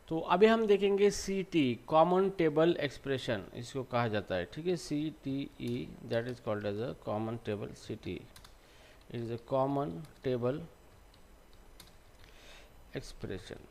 तो अभी हम देखेंगे C T, common table expression इसको कहा जाता है, ठीक है। C T E that is called as a common table, C T it is a common table expression.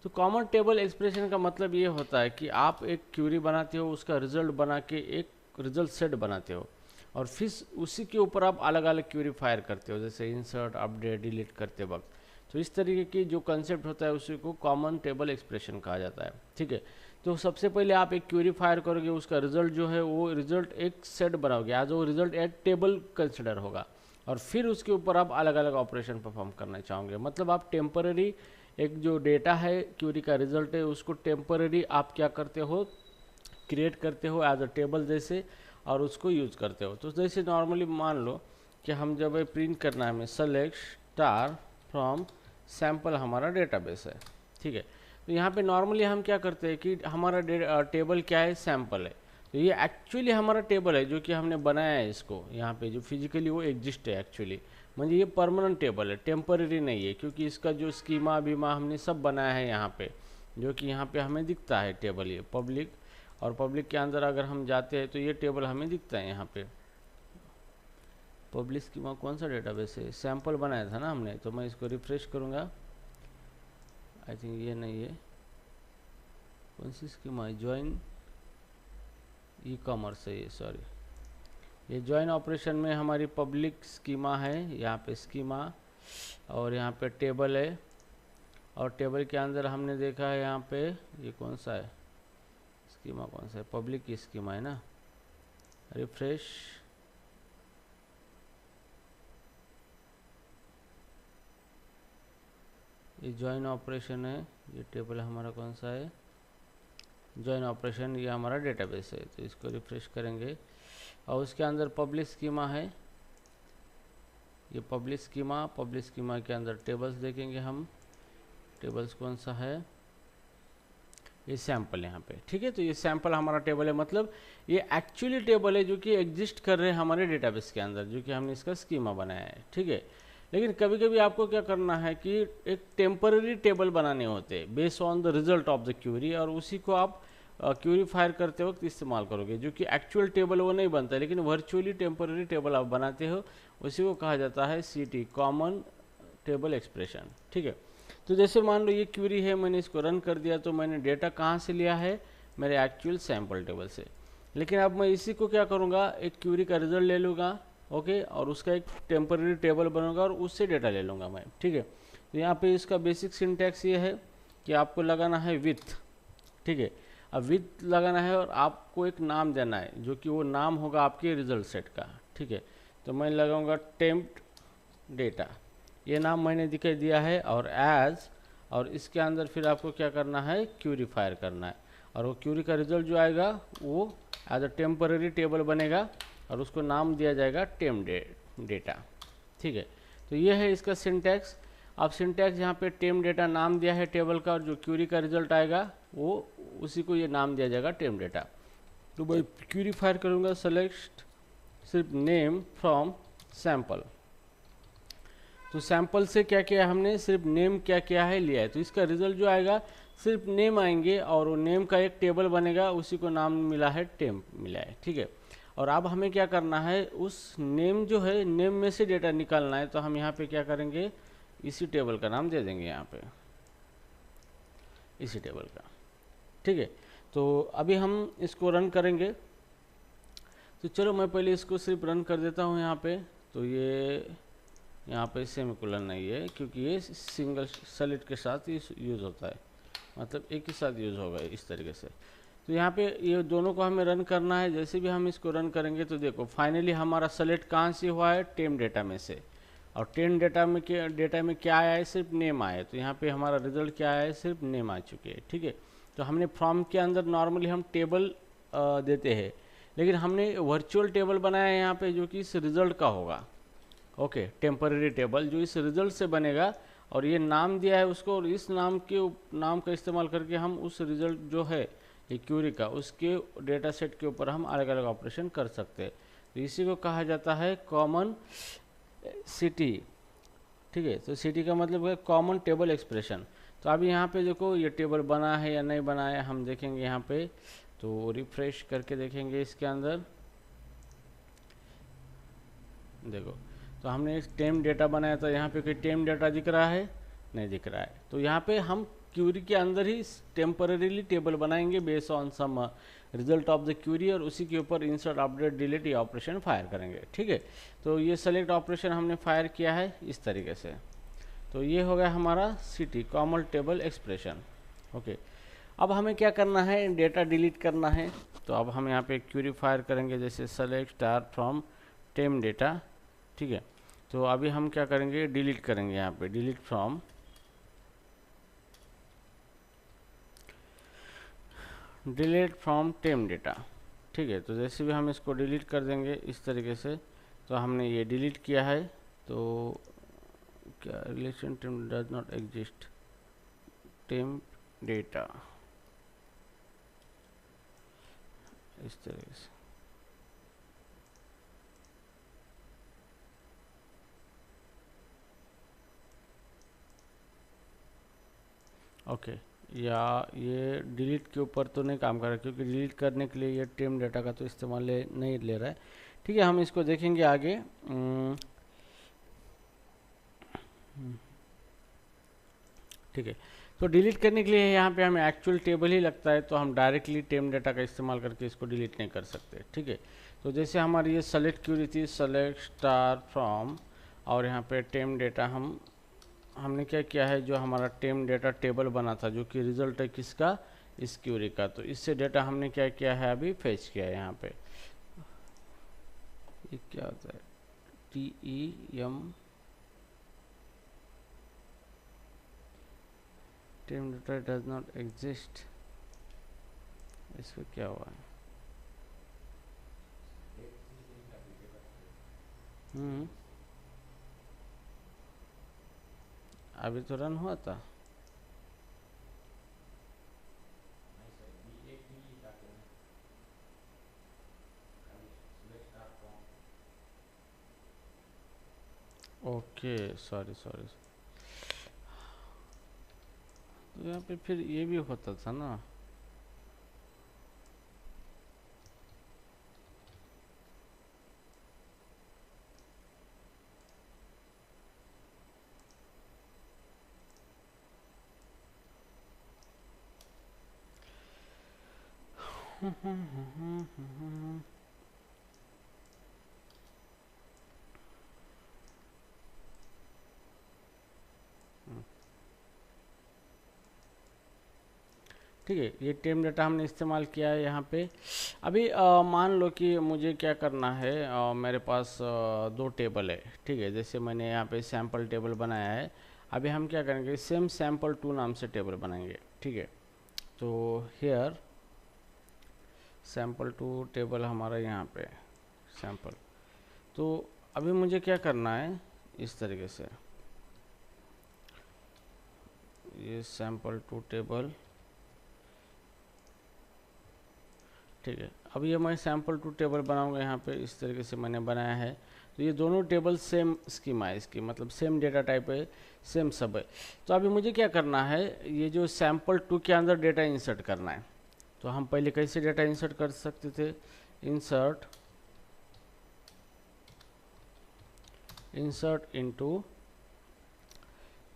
तो कॉमन टेबल एक्सप्रेशन का मतलब ये होता है कि आप एक क्यूरी बनाते हो, उसका रिजल्ट बना के एक रिजल्ट सेट बनाते हो, और फिर उसी के ऊपर आप अलग अलग क्यूरी फायर करते हो, जैसे इंसर्ट, अपडेट, डिलीट करते वक्त। तो इस तरीके की जो कंसेप्ट होता है उसी को कॉमन टेबल एक्सप्रेशन कहा जाता है, ठीक है। तो सबसे पहले आप एक क्यूरी फायर करोगे, उसका रिजल्ट जो है वो रिजल्ट एक सेट बनाओगे, आज वो रिजल्ट एक टेबल कंसिडर होगा, और फिर उसके ऊपर आप अलग अलग ऑपरेशन परफॉर्म करना चाहोगे। मतलब आप टेम्पररी एक जो डेटा है, क्यूरी का रिजल्ट है, उसको टेम्पररी आप क्या करते हो, क्रिएट करते हो एज अ टेबल जैसे, और उसको यूज़ करते हो। तो जैसे नॉर्मली मान लो कि हम जब प्रिंट करना है हमें सेलेक्ट स्टार फ्रॉम सैम्पल, हमारा डेटाबेस है, ठीक है। तो यहाँ पे नॉर्मली हम क्या करते हैं कि हमारा टेबल क्या है, सैम्पल है। तो ये एक्चुअली हमारा टेबल है जो कि हमने बनाया है, इसको यहाँ पे जो फिजिकली वो एग्जिस्ट है एक्चुअली, मतलब ये परमानेंट टेबल है, टेम्पररी नहीं है, क्योंकि इसका जो स्कीमा बीमा हमने सब बनाया है यहाँ पे, जो कि यहाँ पे हमें दिखता है टेबल, ये पब्लिक, और पब्लिक के अंदर अगर हम जाते हैं तो ये टेबल हमें दिखता है यहाँ पे। पब्लिक स्कीमा कौन सा डेटाबेस है, सैम्पल बनाया था ना हमने, तो मैं इसको रिफ्रेश करूँगा, आई थिंक ये नहीं है, कौन सी स्कीमा है, ज्वाइन ई कॉमर्स है ये, सॉरी, ये ज्वाइन ऑपरेशन में हमारी पब्लिक स्कीमा है, यहाँ पे स्कीमा, और यहाँ पे टेबल है, और टेबल के अंदर हमने देखा है यहाँ पे ये कौन सा है, स्कीमा कौन सा है, पब्लिक की स्कीमा है ना, रिफ्रेश, ये ज्वाइन ऑपरेशन है, ये टेबल हमारा कौन सा है, ज्वाइन ऑपरेशन, ये हमारा डेटाबेस है। तो इसको रिफ्रेश करेंगे और उसके अंदर पब्लिक स्कीमा है, ये पब्लिक स्कीमा के अंदर टेबल्स देखेंगे हम, टेबल्स कौन सा है, ये सैम्पल यहाँ पे, ठीक है। तो ये सैम्पल हमारा टेबल है, मतलब ये एक्चुअली टेबल है जो कि एग्जिस्ट कर रहे हैं हमारे डेटाबेस के अंदर, जो कि हमने इसका स्कीमा बनाया है, ठीक है। लेकिन कभी कभी आपको क्या करना है कि एक टेम्पररी टेबल बनाने होते हैं based on the result of the query, और उसी को आप क्यूरी फायर करते वक्त इस्तेमाल करोगे, जो कि एक्चुअल टेबल वो नहीं बनता, लेकिन वर्चुअली टेम्पररी टेबल आप बनाते हो, उसी को कहा जाता है C T, common table expression, ठीक है। तो जैसे मान लो ये क्यूरी है, मैंने इसको रन कर दिया, तो मैंने डेटा कहाँ से लिया है, मेरे एक्चुअल सैम्पल टेबल से। लेकिन अब मैं इसी को क्या करूँगा, एक क्यूरी का रिजल्ट ले लूँगा, ओके, और उसका एक टेम्पररी टेबल बनूंगा और उससे डेटा ले लूँगा मैं, ठीक है। तो यहाँ पे इसका बेसिक सिंटैक्स ये है कि आपको लगाना है विथ, ठीक है। अब विथ लगाना है और आपको एक नाम देना है, जो कि वो नाम होगा आपके रिजल्ट सेट का, ठीक है। तो मैं लगाऊंगा टेम्प्ट डेटा, ये नाम मैंने दिखाई दिया है, और एज, और इसके अंदर फिर आपको क्या करना है, क्यूरी फायर करना है, और वो क्यूरी का रिजल्ट जो आएगा वो एज अ टेम्पररी टेबल बनेगा, और उसको नाम दिया जाएगा टेम डेटा, ठीक है। तो ये है इसका सिंटैक्स। अब सिंटैक्स यहाँ पे टेम डेटा नाम दिया है टेबल का, और जो क्यूरी का रिजल्ट आएगा वो उसी को ये नाम दिया जाएगा टेम डेटा। तो मैं क्यूरी फायर करूँगा, सेलेक्ट सिर्फ नेम फ्रॉम सैम्पल, तो सैम्पल से क्या किया हमने, सिर्फ नेम क्या किया है, लिया है। तो इसका रिजल्ट जो आएगा सिर्फ नेम आएंगे, और वो नेम का एक टेबल बनेगा, उसी को नाम मिला है टेम मिला है, ठीक है। और अब हमें क्या करना है, उस नेम जो है, नेम में से डेटा निकालना है, तो हम यहाँ पे क्या करेंगे, इसी टेबल का नाम दे देंगे यहाँ पे, इसी टेबल का, ठीक है। तो अभी हम इसको रन करेंगे, तो चलो मैं पहले इसको सिर्फ रन कर देता हूँ यहाँ पे। तो ये यहाँ पे सेमीकोलन नहीं है, क्योंकि ये सिंगल सेलेक्ट के साथ ही यूज़ होता है, मतलब एक ही साथ यूज़ होगा इस तरीके से। तो यहाँ पे ये दोनों को हमें रन करना है, जैसे भी हम इसको रन करेंगे तो देखो फाइनली हमारा सेलेक्ट कहाँ से हुआ है, टेम डेटा में से, और टेम डेटा में क्या आया है, सिर्फ नेम आया है। तो यहाँ पे हमारा रिजल्ट क्या आया है, सिर्फ नेम आ चुके हैं, ठीक है। तो हमने फ्रॉम के अंदर नॉर्मली हम टेबल देते हैं, लेकिन हमने वर्चुअल टेबल बनाया है यहाँ पे, जो कि इस रिजल्ट का होगा, ओके, टेम्पररी टेबल जो इस रिजल्ट से बनेगा, और ये नाम दिया है उसको, और इस नाम का इस्तेमाल करके हम उस रिजल्ट जो है ये क्यूरी का, उसके डेटा सेट के ऊपर हम अलग अलग ऑपरेशन कर सकते हैं। तो इसी को कहा जाता है कॉमन सिटी, ठीक है। तो CT का मतलब है कॉमन टेबल एक्सप्रेशन। तो अभी यहाँ पे देखो ये टेबल बना है या नहीं बना है हम देखेंगे यहाँ पे। तो रिफ्रेश करके देखेंगे इसके अंदर, देखो तो हमने एक टेम डेटा बनाया था, यहाँ पे कोई टेम डेटा दिख रहा है? नहीं दिख रहा है। तो यहाँ पे हम क्यूरी के अंदर ही टेम्पररीली टेबल बनाएंगे based on some result of the query, और उसी के ऊपर इंसर्ट अपडेट डिलीट ये ऑपरेशन फायर करेंगे, ठीक है। तो ये सेलेक्ट ऑपरेशन हमने फायर किया है इस तरीके से। तो ये हो गया हमारा CT common table expression, okay. अब हमें क्या करना है, डेटा डिलीट करना है। तो अब हम यहाँ पे क्यूरी फायर करेंगे, जैसे select star from time data, ठीक है। तो अभी हम क्या करेंगे, डिलीट करेंगे यहाँ पे, डिलीट फ्रॉम टेम डेटा, ठीक है। तो जैसे भी हम इसको डिलीट कर देंगे इस तरीके से, तो हमने ये डिलीट किया है। तो क्या relation time does not exist time data, इस तरीके से, ओके। या ये डिलीट के ऊपर तो नहीं काम कर रहा, क्योंकि डिलीट करने के लिए ये टेम डेटा का तो इस्तेमाल नहीं ले रहा है, ठीक है। हम इसको देखेंगे आगे। ठीक है। तो डिलीट करने के लिए यहाँ पे हमें एक्चुअल टेबल ही लगता है, तो हम डायरेक्टली टेम डेटा का इस्तेमाल करके इसको डिलीट नहीं कर सकते, ठीक है। तो जैसे हमारी ये सेलेक्ट क्यूरी थी, सेलेक्ट स्टार फ्रॉम, और यहाँ पे टेम डेटा हमने क्या किया है, जो हमारा टेम डेटा टेबल बना था, जो कि रिजल्ट है किसका, इस क्यूरी का। तो इससे डेटा हमने क्या किया है, अभी फेच किया है यहाँ पे। ये क्या होता है, TEM time data does not exist, इसको क्या हुआ है? अभी तो रन हुआ था। Okay, sorry. तो यहाँ पे फिर ये भी होता था ना। ठीक है, ये टेम डेटा हमने इस्तेमाल किया है यहाँ पे। अभी मान लो कि मुझे क्या करना है, मेरे पास दो टेबल है, ठीक है। जैसे मैंने यहाँ पे सैम्पल टेबल बनाया है, अभी हम क्या करेंगे, सेम sample2 नाम से टेबल बनाएंगे, ठीक है। तो हेयर sample2 टेबल हमारा यहाँ पे सैम्पल। तो अभी मुझे क्या करना है, इस तरीके से ये sample2 टेबल, ठीक है। अब ये मैं sample2 टेबल बनाऊंगा यहाँ पे, इस तरीके से मैंने बनाया है। तो ये दोनों टेबल सेम स्कीमा है इसकी, मतलब सेम डेटा टाइप है, सेम सब है। तो अभी मुझे क्या करना है, ये जो sample2 के अंदर डेटा इंसर्ट करना है। तो हम पहले कैसे डेटा इंसर्ट कर सकते थे, इंसर्ट इनटू,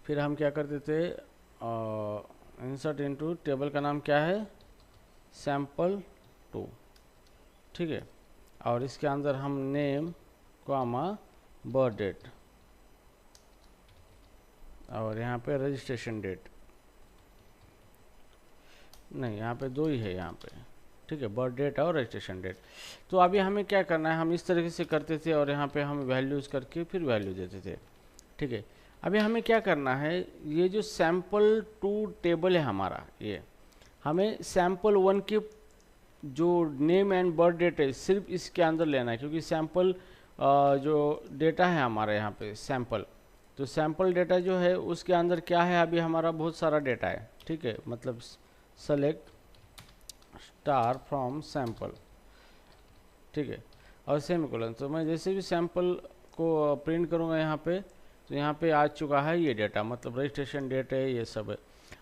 फिर हम क्या करते थे, इंसर्ट इनटू, टेबल का नाम क्या है, sample2, ठीक है। और इसके अंदर हम नेम कॉमा बर्थ डेट, और यहाँ पे रजिस्ट्रेशन डेट, नहीं यहाँ पे दो ही है यहाँ पे, ठीक है, बर्थ डेट और रजिस्ट्रेशन डेट। तो अभी हमें क्या करना है, हम इस तरीके से करते थे और यहाँ पे हम वैल्यूज़ करके फिर वैल्यू देते थे, ठीक है। अभी हमें क्या करना है, ये जो sample2 टेबल है हमारा, ये हमें sample1 के जो नेम एंड बर्थ डेट है सिर्फ इसके अंदर लेना है, क्योंकि सैम्पल जो डेटा है हमारे यहाँ पे सैम्पल, तो सैम्पल डेटा जो है उसके अंदर क्या है, अभी हमारा बहुत सारा डेटा है, ठीक है। मतलब सेलेक्ट स्टार फ्रॉम सैम्पल, ठीक है, और सेमीकोलन। तो मैं जैसे भी सैम्पल को प्रिंट करूँगा यहाँ पे, तो यहाँ पे आ चुका है ये डेटा, मतलब रजिस्ट्रेशन डेट है, ये सब है।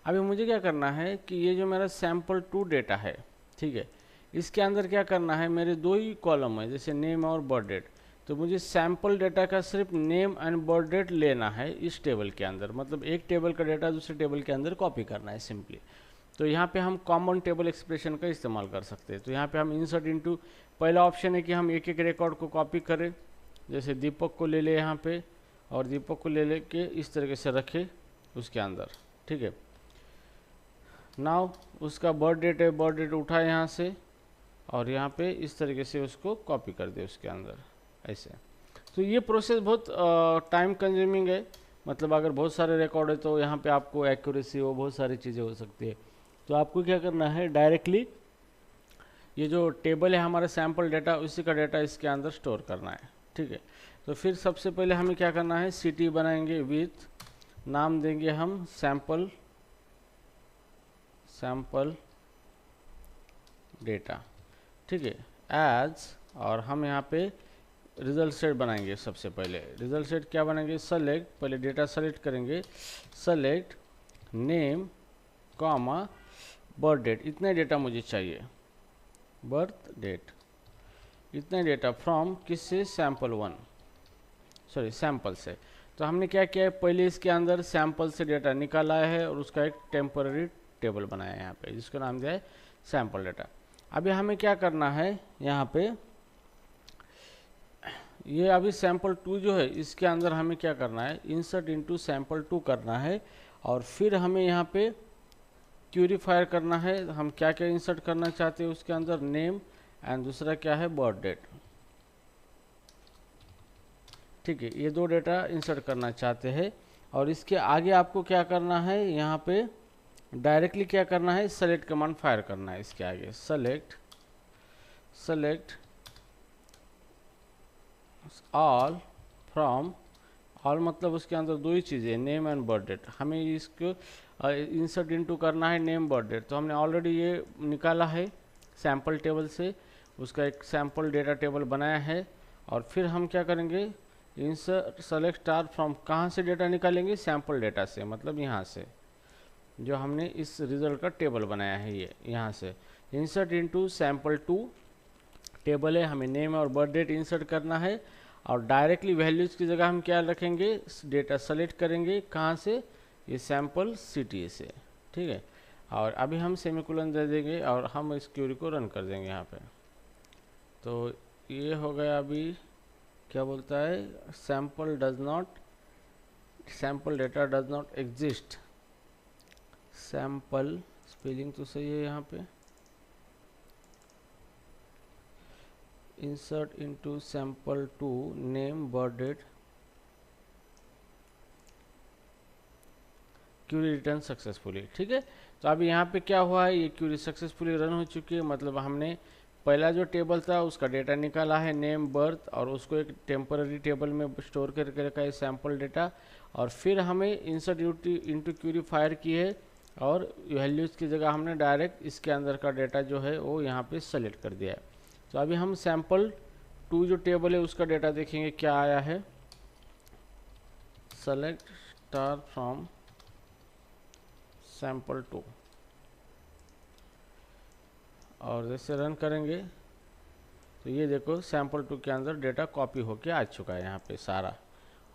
अभी मुझे क्या करना है कि ये जो मेरा sample2 डेटा है, ठीक है, इसके अंदर क्या करना है, मेरे दो ही कॉलम है, जैसे नेम और बर्थ डेट। तो मुझे सैम्पल डेटा का सिर्फ नेम एंड बर्थ डेट लेना है इस टेबल के अंदर, मतलब एक टेबल का डेटा दूसरे टेबल के अंदर कॉपी करना है सिंपली। तो यहाँ पे हम कॉमन टेबल एक्सप्रेशन का इस्तेमाल कर सकते हैं। तो यहाँ पे हम इंसर्ट इनटू, पहला ऑप्शन है कि हम एक एक रिकॉर्ड को कॉपी करें, जैसे दीपक को ले ले यहाँ पे, और दीपक को ले ले के इस तरीके से रखे उसके अंदर, ठीक है। नाउ उसका बर्थ डेट है, बर्थ डेट उठाए यहाँ से और यहाँ पे इस तरीके से उसको कॉपी कर दे उसके अंदर, ऐसे। तो ये प्रोसेस बहुत टाइम कंज्यूमिंग है, मतलब अगर बहुत सारे रिकॉर्ड है तो यहाँ पे आपको एक्यूरेसी हो, बहुत सारी चीज़ें हो सकती है। तो आपको क्या करना है, डायरेक्टली ये जो टेबल है हमारा सैम्पल डेटा, उसी का डेटा इसके अंदर स्टोर करना है, ठीक है। तो फिर सबसे पहले हमें क्या करना है, सिटी बनाएंगे विथ, नाम देंगे हम सैम्पल डेटा, ठीक है, एज, और हम यहाँ पे रिजल्ट सेट बनाएंगे। सबसे पहले रिजल्ट सेट क्या बनाएंगे, सेलेक्ट, पहले डेटा सेलेक्ट करेंगे, select name comma birth date, इतने डेटा मुझे चाहिए, बर्थ डेट इतने डेटा फ्रॉम किससे, सैम्पल1, सॉरी सैम्पल से। तो हमने क्या किया है, पहले इसके अंदर सैम्पल से डेटा निकाला है और उसका एक टेम्पररी टेबल बनाया है यहाँ पे, जिसका नाम दिया है सैम्पल डेटा। अभी हमें क्या करना है, यहाँ पे ये अभी सैम्पल2 जो है इसके अंदर हमें क्या करना है, इंसर्ट इनटू सैम्पल2 करना है, और फिर हमें यहाँ पे क्यूरीफायर करना है। हम क्या क्या इंसर्ट करना चाहते हैं उसके अंदर, नेम एंड दूसरा क्या है, बर्थ डेट, ठीक है, ये दो डेटा इंसर्ट करना चाहते हैं। और इसके आगे आपको क्या करना है, यहाँ पे डायरेक्टली क्या करना है, सेलेक्ट कमांड फायर करना है इसके आगे, सेलेक्ट ऑल फ्रॉम, ऑल मतलब उसके अंदर दो ही चीज़ें, नेम एंड बर्थ डेट। हमें इसको इंसर्ट इनटू करना है नेम बर्थ डेट, तो हमने ऑलरेडी ये निकाला है सैम्पल टेबल से, उसका एक सैम्पल डेटा टेबल बनाया है। और फिर हम क्या करेंगे, इंसर्ट सेलेक्ट स्टार फ्रॉम, कहाँ से डेटा निकालेंगे, सैम्पल डेटा से, मतलब यहाँ से जो हमने इस रिजल्ट का टेबल बनाया है, ये यहाँ से इंसर्ट इनटू सैम्पल2 टेबल है, हमें नेम और बर्थ डेट इंसर्ट करना है। और डायरेक्टली वैल्यूज़ की जगह हम क्या रखेंगे, डेटा सेलेक्ट करेंगे, कहाँ से, ये सैम्पल सिटी से, ठीक है। और अभी हम सेमीकोलन दे देंगे और हम इस क्यूरी को रन कर देंगे यहाँ पे। तो ये हो गया, अभी क्या बोलता है, sample data does not exist, sample spelling तो सही है यहाँ पे, insert into sample two name birth date, query return successfully, ठीक है। तो अभी यहाँ पे क्या हुआ है, ये क्यूरी सक्सेसफुली रन हो चुकी है, मतलब हमने पहला जो टेबल था उसका डेटा निकाला है नेम बर्थ, और उसको एक टेम्पररी टेबल में स्टोर करके रखा है सैम्पल डेटा। और फिर हमें इंसर्ट इनटू क्यूरी फायर की है, और वैल्यूज़ की जगह हमने डायरेक्ट इसके अंदर का डेटा जो है वो यहाँ पे सेलेक्ट कर दिया है। तो अभी हम सैम्पल2 जो टेबल है उसका डेटा देखेंगे क्या आया है, सेलेक्ट स्टार फ्रॉम सैम्पल2, और जैसे रन करेंगे तो ये देखो सैम्पल2 के अंदर डेटा कॉपी होके आ चुका है यहाँ पे सारा।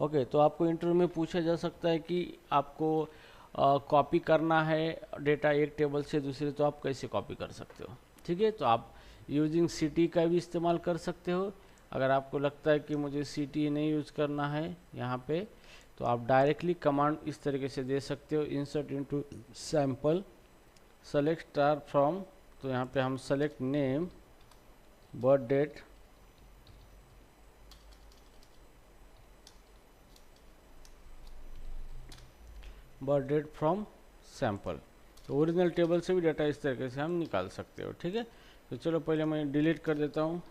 ओके, तो आपको इंटरव्यू में पूछा जा सकता है कि आपको कॉपी करना है डेटा एक टेबल से दूसरे, तो आप कैसे कॉपी कर सकते हो, ठीक है। तो आप यूजिंग सिटी का भी इस्तेमाल कर सकते हो। अगर आपको लगता है कि मुझे सिटी नहीं यूज़ करना है यहाँ पे, तो आप डायरेक्टली कमांड इस तरीके से दे सकते हो, insert into sample select star from, तो यहाँ पे हम select name birth date from sample. तो ओरिजिनल टेबल से भी डाटा इस तरीके से हम निकाल सकते हो, ठीक है। तो चलो पहले मैं डिलीट कर देता हूँ,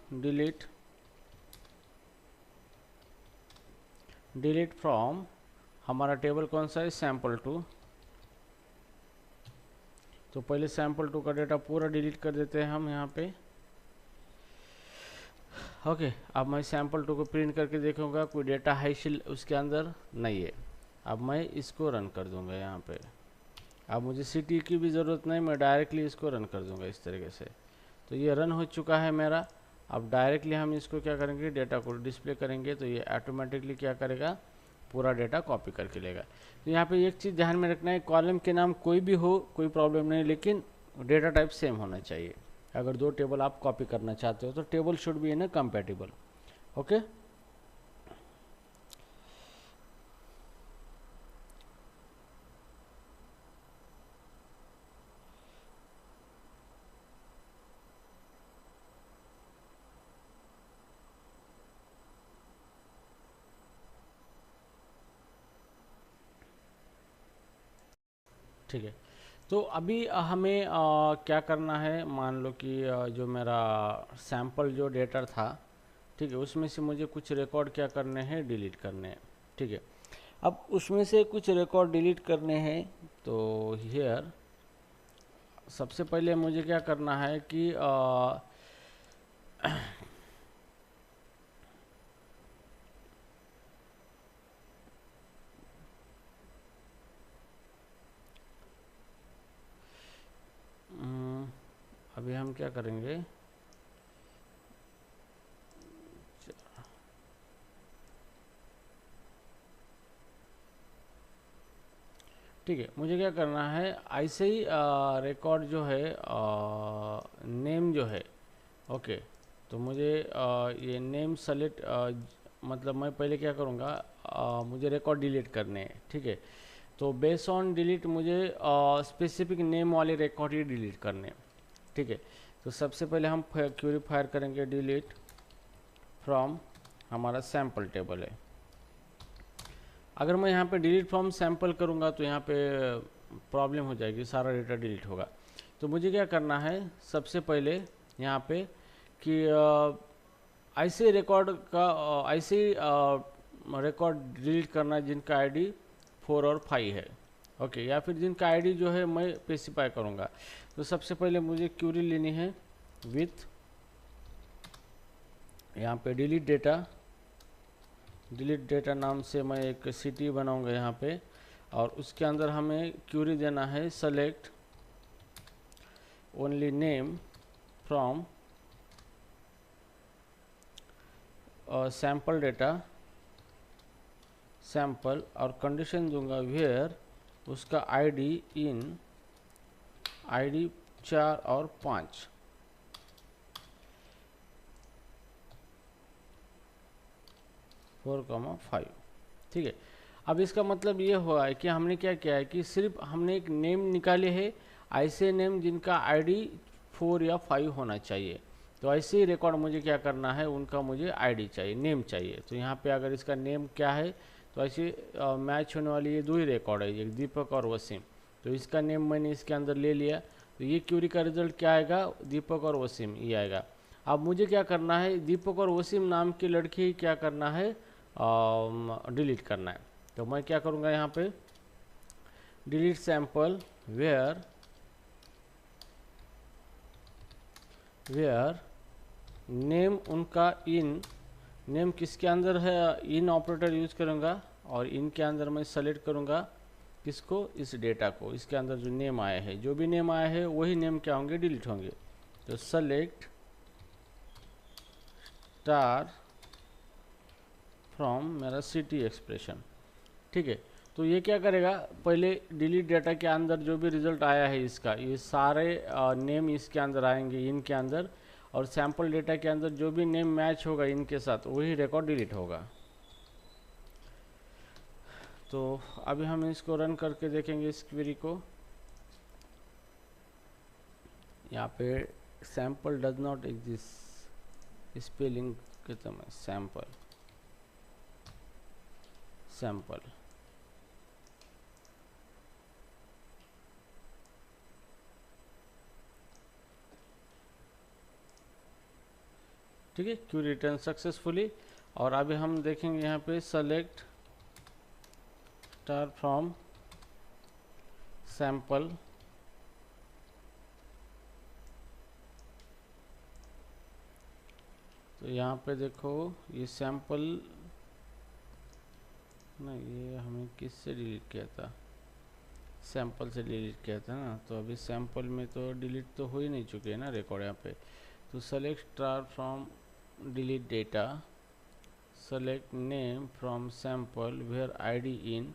डिलीट फ्रॉम, हमारा टेबल कौन सा है, सैम्पल2। तो पहले सैम्पल2 का डेटा पूरा डिलीट कर देते हैं हम यहाँ पे। ओके, अब मैं सैम्पल 2 को प्रिंट करके देखूंगा, कोई डेटा है उसके अंदर नहीं है। अब मैं इसको रन कर दूंगा यहाँ पे। अब मुझे सीटी की भी ज़रूरत नहीं, मैं डायरेक्टली इसको रन कर दूंगा इस तरीके से। तो ये रन हो चुका है मेरा। अब डायरेक्टली हम इसको क्या करेंगे, डेटा को डिस्प्ले करेंगे, तो ये ऑटोमेटिकली क्या करेगा, पूरा डेटा कॉपी करके लेगा। तो यहाँ पे एक चीज़ ध्यान में रखना है, कॉलम के नाम कोई भी हो कोई प्रॉब्लम नहीं, लेकिन डेटा टाइप सेम होना चाहिए। अगर 2 टेबल आप कॉपी करना चाहते हो तो table should be in compatible. Okay, ठीक है। तो अभी हमें क्या करना है, मान लो कि जो मेरा सैंपल जो डेटा था, ठीक है, उसमें से मुझे कुछ रिकॉर्ड क्या करने हैं, डिलीट करने हैं। ठीक है, अब उसमें से कुछ रिकॉर्ड डिलीट करने हैं। तो हियर सबसे पहले मुझे क्या करना है कि अभी हम क्या करेंगे, ठीक है, मुझे क्या करना है, ऐसे ही रिकॉर्ड जो है नेम जो है, ओके, तो मुझे ये नेम सेलेक्ट, मतलब मैं पहले क्या करूँगा, मुझे रिकॉर्ड डिलीट करने हैं। ठीक है, तो बेस ऑन डिलीट मुझे स्पेसिफिक नेम वाले रिकॉर्ड ही डिलीट करने हैं। ठीक है, तो सबसे पहले हम क्वेरी फायर करेंगे डिलीट फ्रॉम, हमारा सैम्पल टेबल है। अगर मैं यहाँ पे डिलीट फ्रॉम सैम्पल करूँगा तो यहाँ पे प्रॉब्लम हो जाएगी, सारा डेटा डिलीट होगा। तो मुझे क्या करना है, सबसे पहले यहाँ पे कि ऐसे रिकॉर्ड का ऐसे रिकॉर्ड डिलीट करना जिनका आईडी 4 और 5 है। ओके, या फिर जिनका आईडी जो है मैं स्पेसिफाई करूँगा। तो सबसे पहले मुझे क्यूरी लेनी है विथ, यहाँ पे डिलीट डेटा नाम से मैं एक सिटी बनाऊंगा यहाँ पे, और उसके अंदर हमें क्यूरी देना है select only name from sample data sample, और कंडीशन दूंगा वेयर उसका आईडी इन आईडी 4 और 5। Four comma 5। ठीक है, अब इसका मतलब ये हुआ है कि हमने क्या किया है कि सिर्फ हमने एक नेम निकाले है, ऐसे नेम जिनका आईडी 4 या 5 होना चाहिए। तो ऐसे ही रिकॉर्ड मुझे क्या करना है, उनका मुझे आईडी चाहिए, नेम चाहिए। तो यहाँ पे अगर इसका नेम क्या है, तो ऐसे मैच होने वाली ये 2 ही रिकॉर्ड है, एक दीपक और वसीम। तो इसका नेम मैंने इसके अंदर ले लिया, तो ये क्यूरी का रिजल्ट क्या आएगा, दीपक और वसीम ये आएगा। अब मुझे क्या करना है, दीपक और वसीम नाम की लड़की क्या करना है, डिलीट करना है। तो मैं क्या करूँगा, यहाँ पे डिलीट सैम्पल वेयर नेम उनका इन, नेम किसके अंदर है, इन ऑपरेटर यूज करूँगा, और इन के अंदर मैं सेलेक्ट करूँगा किसको, इस डेटा को, इसके अंदर जो नेम आया है, जो भी नेम आया है वही नेम क्या होंगे, डिलीट होंगे। तो सेलेक्ट स्टार फ्रॉम मेरा सिटी एक्सप्रेशन। ठीक है, तो ये क्या करेगा, पहले डिलीट डेटा के अंदर जो भी रिजल्ट आया है इसका, ये सारे नेम इसके अंदर आएंगे, इनके अंदर, और सैम्पल डेटा के अंदर जो भी नेम मैच होगा इनके साथ वही रिकॉर्ड डिलीट होगा। तो अभी हम इसको रन करके देखेंगे इस क्वेरी को। यहाँ पे sample does not exist, spelling खत्म है, सैम्पल। ठीक है, क्यूरी रिटर्न सक्सेसफुली। और अभी हम देखेंगे यहाँ पे सेलेक्ट स्टार फ्रॉम सैम्पल, तो यहाँ पे देखो ये सैंपल, ना ये हमें किससे डिलीट किया था, सैंपल से डिलीट किया था ना, तो अभी सैंपल में तो डिलीट तो हो ही नहीं चुके हैं ना रिकॉर्ड यहाँ पे। तो select star from delete data, select name from sample where ID in.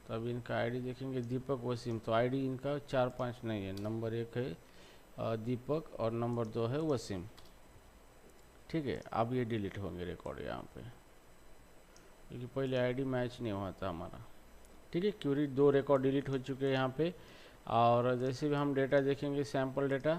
तो अभी इनका आईडी देखेंगे दीपक वसीम, तो आईडी इनका 4-5 नहीं है, नंबर 1 है दीपक और नंबर 2 है वसीम। ठीक है, अब ये डिलीट होंगे रिकॉर्ड यहाँ पे, क्योंकि पहले आईडी मैच नहीं हुआ था हमारा। ठीक है, क्यूरी 2 रिकॉर्ड डिलीट हो चुके हैं यहाँ पे। और जैसे भी हम डेटा देखेंगे सैंपल डेटा,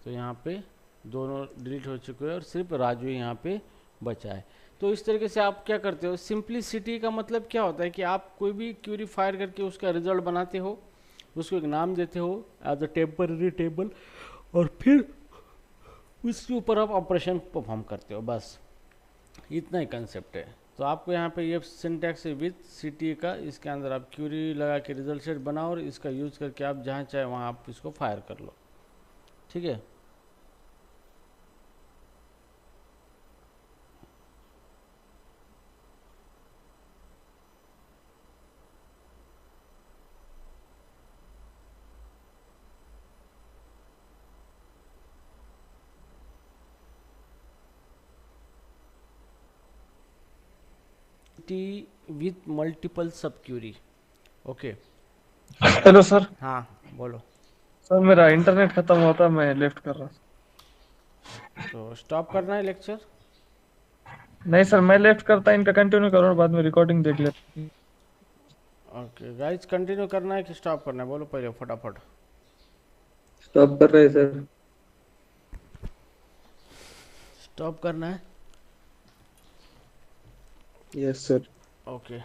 तो यहाँ पे दोनों डिलीट हो चुके हैं और सिर्फ राजू यहाँ पे बचा है। तो इस तरीके से आप क्या करते हो, सिंप्लिसिटी का मतलब क्या होता है कि आप कोई भी क्यूरी फायर करके उसका रिजल्ट बनाते हो, उसको एक नाम देते हो एज अ टेम्पररी टेबल, और फिर उसके ऊपर आप ऑपरेशन परफॉर्म करते हो, बस इतना ही कंसेप्ट है। तो आपको यहाँ पे ये सिंटैक्स है विथ सी का, इसके अंदर आप क्यूरी लगा के रिजल्ट सेट बनाओ और इसका यूज़ करके आप जहाँ चाहे वहाँ आप इसको फायर कर लो। ठीक है, टी विथ मल्टीपल सब क्यूरी। Okay, hello sir. हाँ बोलो। सर मेरा इंटरनेट खत्म हुआ था, मैं लेफ्ट कर रहा तो स्टॉप करना है लेक्चर? था। नहीं सर, मैं लेफ्ट करता, इनका कंटिन्यू करो और बाद में रिकॉर्डिंग देख लेते। ओके गाइस, कंटिन्यू करना है कि स्टॉप करना है, बोलो पहले फटाफट। स्टॉप कर रहे हैं सर। स्टॉप करना है, यस सर। ओके।